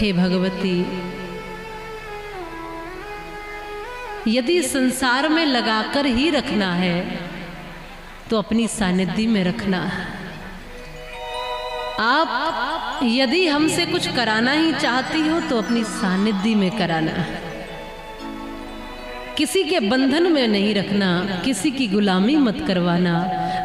हे भगवती, यदि संसार में लगाकर ही रखना है तो अपनी सानिध्य में रखना। आप यदि हमसे कुछ कराना ही चाहती हो तो अपनी सानिध्य में कराना। किसी के बंधन में नहीं रखना, किसी की गुलामी मत करवाना।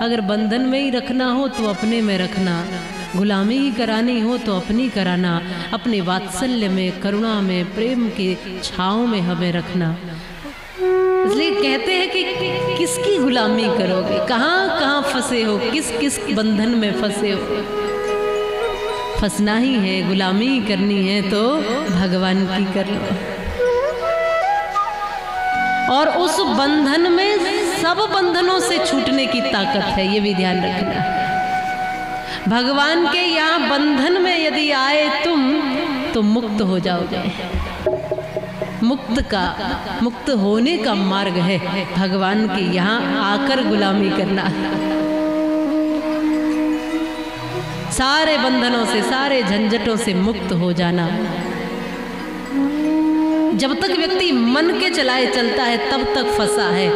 अगर बंधन में ही रखना हो तो अपने में रखना, गुलामी ही करानी हो तो अपनी कराना। अपने वात्सल्य में, करुणा में, प्रेम के छाँव में हमें रखना। इसलिए कहते हैं कि किसकी गुलामी करोगे, कहाँ कहाँ फंसे हो, किस किस बंधन में फंसे हो। फंसना ही है, गुलामी ही करनी है तो भगवान की कर लो। और उस बंधन में सब बंधनों से छूटने की ताकत है, ये भी ध्यान रखना। भगवान के यहाँ बंधन में यदि आए तुम तो मुक्त हो जाओगे। मुक्त होने का मार्ग है भगवान के यहाँ आकर गुलामी करना। सारे बंधनों से, सारे झंझटों से मुक्त हो जाना। जब तक व्यक्ति मन के चलाए चलता है तब तक फंसा है।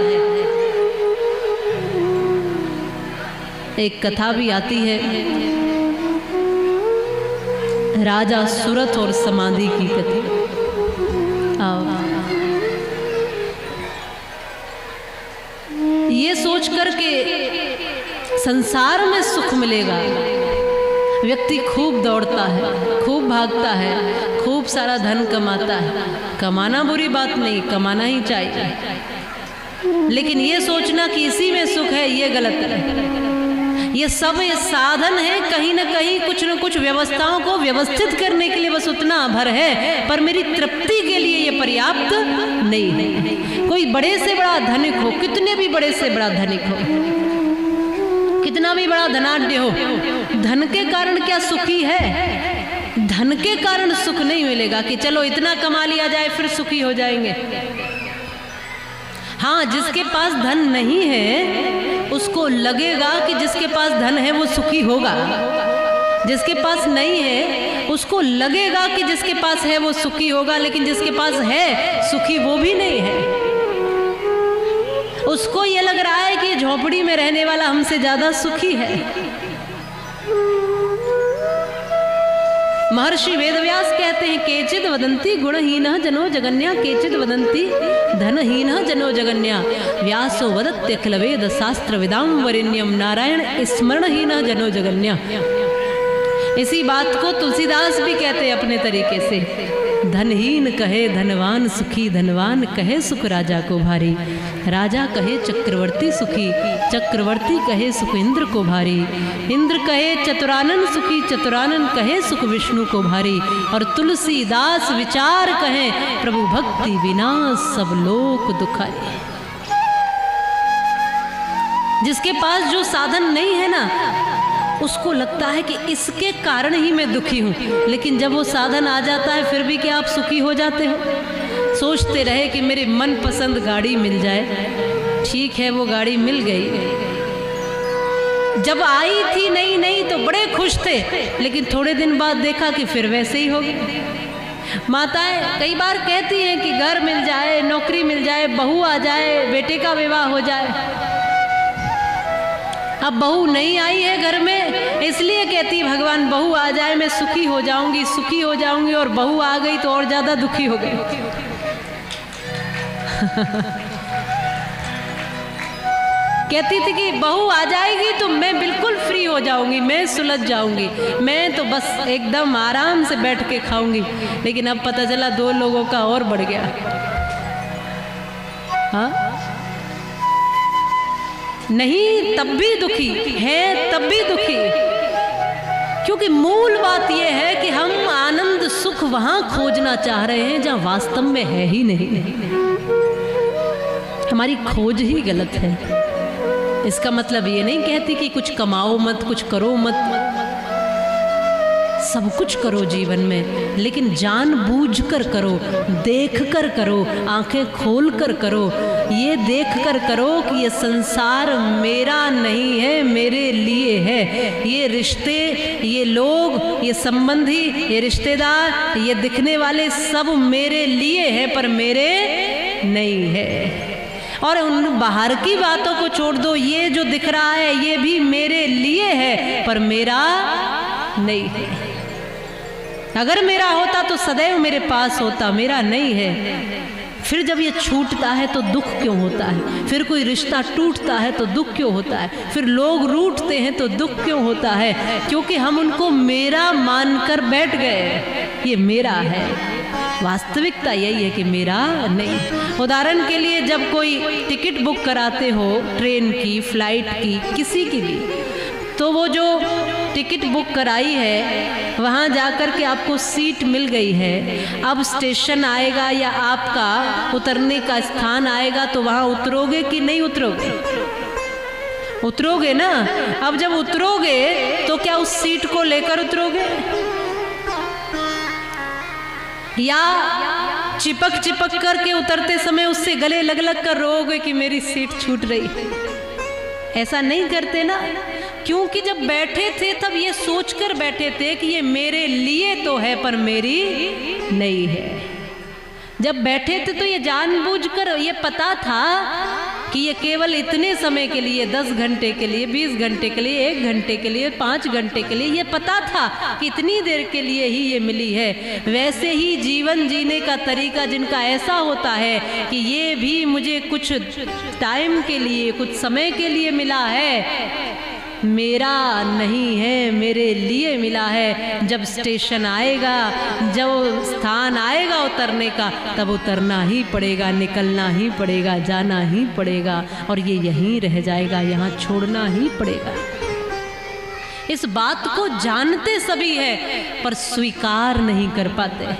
एक कथा भी आती है, राजा सुरथ और समाधि की कथा। ये सोच कर के संसार में सुख मिलेगा, व्यक्ति खूब दौड़ता है, खूब भागता है, खूब सारा धन कमाता है। कमाना बुरी बात नहीं, कमाना ही चाहिए, लेकिन ये सोचना कि इसी में सुख है, ये गलत है। ये सब ये साधन है, कहीं ना कहीं कुछ न कुछ व्यवस्थाओं को व्यवस्थित करने के लिए बस उतना भर है, पर मेरी तृप्ति के लिए ये पर्याप्त नहीं है। कोई बड़े से बड़ा धनिक हो, कितने भी बड़े से बड़ा धनिक हो, कितना भी बड़ा धनाढ्य हो, धन के कारण क्या सुखी है? धन के कारण सुख नहीं मिलेगा कि चलो इतना कमा लिया जाए फिर सुखी हो जाएंगे। हाँ, जिसके पास धन नहीं है उसको लगेगा कि जिसके पास धन है वो सुखी होगा। जिसके पास नहीं है उसको लगेगा कि जिसके पास है वो सुखी होगा, लेकिन जिसके पास है सुखी वो भी नहीं है। उसको ये लग रहा है कि झोपड़ी में रहने वाला हमसे ज्यादा सुखी है। महर्षि वेदव्यास कहते हैं, केचिद वदंती गुणहीनः जनो जगन्या, केचिद वदंती धनहीनः जनो जगन्या, व्यासो वदत्यखिल वेद शास्त्र विदां वरेण्यम, नारायण स्मरणहीनः जनो जगन्या। इसी बात को तुलसीदास भी कहते हैं अपने तरीके से, धनहीन कहे धनवान सुखी, धनवान कहे सुख राजा को भारी, राजा कहे चक्रवर्ती सुखी, चक्रवर्ती कहे सुख इंद्र को भारी, इंद्र कहे चतुरानन सुखी, चतुरानन कहे सुख विष्णु को भारी, और तुलसीदास विचार कहे प्रभु भक्ति बिना सब लोक दुखारी। जिसके पास जो साधन नहीं है ना, उसको लगता है कि इसके कारण ही मैं दुखी हूँ, लेकिन जब वो साधन आ जाता है फिर भी क्या आप सुखी हो जाते हो? सोचते रहे कि मेरी मनपसंद गाड़ी मिल जाए, ठीक है वो गाड़ी मिल गई। जब आई थी नई नई तो बड़े खुश थे, लेकिन थोड़े दिन बाद देखा कि फिर वैसे ही हो गए। माताएं कई बार कहती हैं कि घर मिल जाए, नौकरी मिल जाए, बहू आ जाए, बेटे का विवाह हो जाए। अब बहू नहीं आई है घर में, इसलिए कहती भगवान बहू आ जाए मैं सुखी हो जाऊंगी, सुखी हो जाऊंगी, और बहू आ गई तो और ज्यादा दुखी हो गई। कहती थी कि बहू आ जाएगी तो मैं बिल्कुल फ्री हो जाऊंगी, मैं सुलझ जाऊंगी, मैं तो बस एकदम आराम से बैठ के खाऊंगी। लेकिन अब पता चला 2 लोगों का और बढ़ गया। हाँ, नहीं तब भी दुखी है, तब भी दुखी, क्योंकि मूल बात यह है कि हम आनंद सुख वहां खोजना चाह रहे हैं जहां वास्तव में है ही नहीं। हमारी खोज ही गलत है। इसका मतलब ये नहीं कहती कि कुछ कमाओ मत, कुछ करो मत, सब कुछ करो जीवन में, लेकिन जानबूझ कर करो, देख कर करो, आंखें खोल कर करो। ये देख कर करो कि ये संसार मेरा नहीं है, मेरे लिए है। ये रिश्ते, ये लोग, ये संबंधी, ये रिश्तेदार, ये दिखने वाले सब मेरे लिए है, पर मेरे नहीं है। और उन बाहर की बातों को छोड़ दो, ये जो दिख रहा है ये भी मेरे लिए है, पर मेरा नहीं है। अगर मेरा होता तो सदैव मेरे पास होता, मेरा नहीं है। फिर जब ये छूटता है तो दुख क्यों होता है? फिर कोई रिश्ता टूटता है तो दुख क्यों होता है? फिर लोग रूठते हैं तो दुख क्यों होता है? क्योंकि हम उनको मेरा मानकर बैठ गए, ये मेरा है। वास्तविकता यही है कि मेरा नहीं। उदाहरण के लिए जब कोई टिकट बुक कराते हो, ट्रेन की, फ्लाइट की, किसी की भी, तो वो जो टिकट बुक कराई है वहाँ जाकर के आपको सीट मिल गई है। अब स्टेशन आएगा या आपका उतरने का स्थान आएगा तो वहाँ उतरोगे कि नहीं उतरोगे? उतरोगे ना। अब जब उतरोगे तो क्या उस सीट को लेकर उतरोगे, या चिपक चिपक करके उतरते समय उससे गले लग लग कर रोओगे कि मेरी सीट छूट रही? ऐसा नहीं करते ना, क्योंकि जब बैठे थे तब ये सोचकर बैठे थे कि ये मेरे लिए तो है पर मेरी नहीं है। जब बैठे थे तो ये जानबूझकर, ये पता था कि ये केवल इतने समय के लिए, 10 घंटे के लिए, 20 घंटे के लिए, 1 घंटे के लिए, 5 घंटे के लिए, ये पता था कि इतनी देर के लिए ही ये मिली है। वैसे ही जीवन जीने का तरीका जिनका ऐसा होता है कि ये भी मुझे कुछ टाइम के लिए, कुछ समय के लिए मिला है, मेरा नहीं है, मेरे लिए मिला है। जब स्टेशन आएगा, जब स्थान आएगा उतरने का, तब उतरना ही पड़ेगा, निकलना ही पड़ेगा, जाना ही पड़ेगा, और ये यहीं रह जाएगा, यहाँ छोड़ना ही पड़ेगा। इस बात को जानते सभी है पर स्वीकार नहीं कर पाते।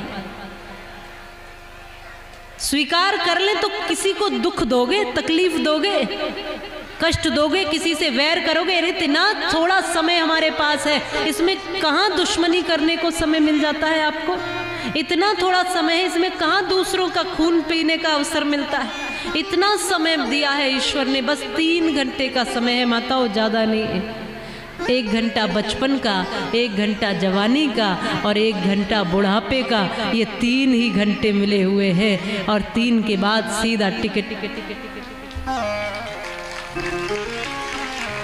स्वीकार कर ले तो किसी को दुख दोगे, तकलीफ दोगे, कष्ट दोगे, किसी से वैर करोगे। अरे इतना थोड़ा समय हमारे पास है, इसमें कहाँ दुश्मनी करने को समय मिल जाता है आपको? इतना थोड़ा समय है, इसमें कहाँ दूसरों का खून पीने का अवसर मिलता है? इतना समय दिया है ईश्वर ने, बस 3 घंटे का समय है माताओं, ज़्यादा नहीं है। 1 घंटा बचपन का, 1 घंटा जवानी का और 1 घंटा बुढ़ापे का, ये 3 ही घंटे मिले हुए हैं। और 3 के बाद सीधा टिकट।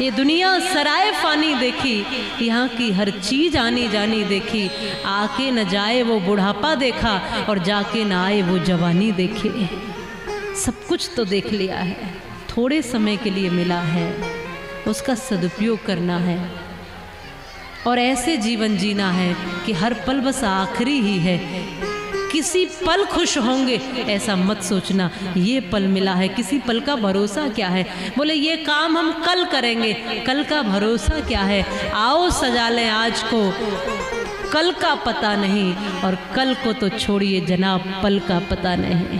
ये दुनिया सराय फानी देखी, यहाँ की हर चीज आनी जानी देखी। आके न जाए वो बुढ़ापा देखा, और जाके न आए वो जवानी देखे। सब कुछ तो देख लिया है, थोड़े समय के लिए मिला है, उसका सदुपयोग करना है और ऐसे जीवन जीना है कि हर पल बस आखिरी ही है। किसी पल खुश होंगे ऐसा मत सोचना, ये पल मिला है, किसी पल का भरोसा क्या है? बोले ये काम हम कल करेंगे, कल का भरोसा क्या है? आओ सजा लें आज को, कल का पता नहीं, और कल को तो छोड़िए जनाब, पल का पता नहीं।